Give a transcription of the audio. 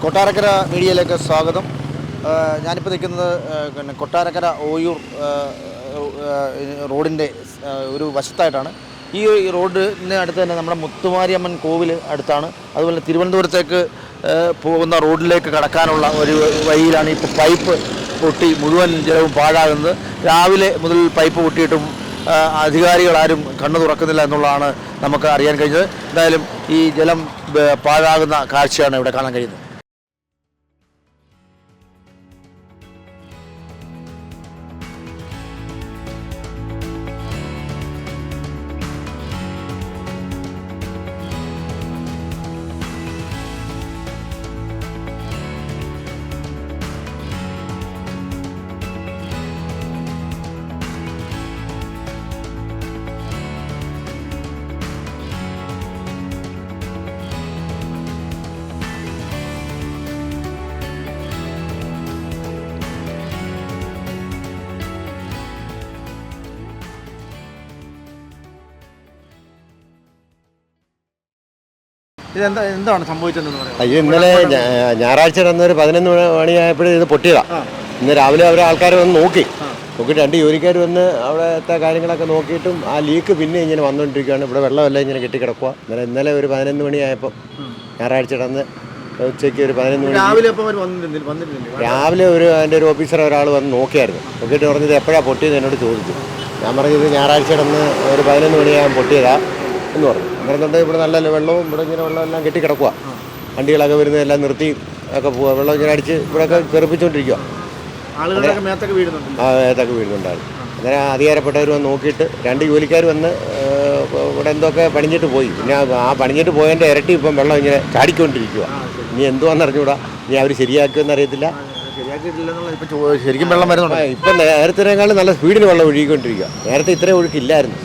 കൊട്ടാരക്കര മീഡിയയിലേക്ക് സ്വാഗതം. ഞാനിപ്പോൾ നിൽക്കുന്നത് പിന്നെ കൊട്ടാരക്കര ഓയൂർ റോഡിൻ്റെ ഒരു വശത്തായിട്ടാണ്. ഈ റോഡിന് അടുത്ത് തന്നെ നമ്മുടെ മുത്തുമാരിയമ്മൻ കോവിൽ അടുത്താണ്. അതുപോലെ തിരുവനന്തപുരത്തേക്ക് പോകുന്ന റോഡിലേക്ക് കടക്കാനുള്ള ഒരു വഴിയിലാണ് ഇപ്പോൾ പൈപ്പ് പൊട്ടി മുഴുവൻ ജലവും പാഴാകുന്നത്. രാവിലെ മുതൽ പൈപ്പ് പൊട്ടിയിട്ടും അധികാരികളാരും കണ്ണു തുറക്കുന്നില്ല എന്നുള്ളതാണ് നമുക്ക് അറിയാൻ കഴിഞ്ഞത്. എന്തായാലും ഈ ജലം പാഴാകുന്ന കാഴ്ചയാണ് ഇവിടെ കാണാൻ കഴിയുന്നത്. എന്താണ് സംഭവിച്ചതെന്ന് പറയാം. ഇന്നലെ ഞായറാഴ്ച ഒരു 11 മണിയായപ്പോഴും ഇത് പൊട്ടിയതാണ്. ഇന്ന് രാവിലെ അവരെ ആൾക്കാർ വന്ന് നോക്കിയിട്ട് 2 ജോലിക്കാർ വന്ന് അവിടുത്തെ കാര്യങ്ങളൊക്കെ നോക്കിയിട്ടും ആ ലീക്ക് പിന്നെ ഇങ്ങനെ വന്നുകൊണ്ടിരിക്കുകയാണ്. ഇവിടെ വെള്ളമെല്ലാം ഇങ്ങനെ കെട്ടിക്കിടക്കുക. ഇന്നലെ ഒരു 11 മണിയായപ്പോൾ ഞായറാഴ്ച ഉച്ചയ്ക്ക് ഒരു 11 മണി രാവിലെ അതിൻ്റെ ഒരു ഓഫീസർ ഒരാൾ വന്ന് നോക്കിയായിരുന്നു. നോക്കിയിട്ട് പറഞ്ഞത് എപ്പോഴാണ് പൊട്ടിയത് എന്നോട് ചോദിച്ചു. ഞാൻ പറഞ്ഞത് ഞായറാഴ്ച ഒരു 11 മണിയാകുമ്പോൾ പൊട്ടിയതാ എന്ന് പറഞ്ഞു. അന്നേരം ഇവിടെ നല്ല വെള്ളവും ഇവിടെ ഇങ്ങനെ വെള്ളമെല്ലാം കെട്ടിക്കിടക്കുക. വണ്ടികളൊക്കെ വരുന്നതെല്ലാം നിർത്തി ഒക്കെ പോവുക. വെള്ളം ഇങ്ങനെ അടിച്ച് ഇവിടെയൊക്കെ തെറിപ്പിച്ചുകൊണ്ടിരിക്കുക. മേത്തൊക്കെ വീഴുന്നുണ്ടായിരുന്നു. അന്നേരം അധികാരപ്പെട്ടവർ വന്ന് നോക്കിയിട്ട് 2 ജോലിക്കാർ വന്ന് ഇവിടെ എന്തൊക്കെ പണിഞ്ഞിട്ട് പോയി. പിന്നെ ആ പണിഞ്ഞിട്ട് പോയതിൻ്റെ ഇരട്ടി ഇപ്പം വെള്ളം ഇങ്ങനെ ചാടിക്കൊണ്ടിരിക്കുക. ഇനി എന്തുവാന്ന് അറിഞ്ഞുകൂടാ. ഇനി അവർ ശരിയാക്കുമെന്ന് അറിയത്തില്ല. ശരിക്കും വെള്ളം വരുന്നുണ്ട്. ഇപ്പം നേരത്തേക്കാളും നല്ല സ്പീഡിന് വെള്ളം ഒഴുകിക്കൊണ്ടിരിക്കുക. നേരത്തെ ഇത്രയും ഒഴുക്കില്ലായിരുന്നു.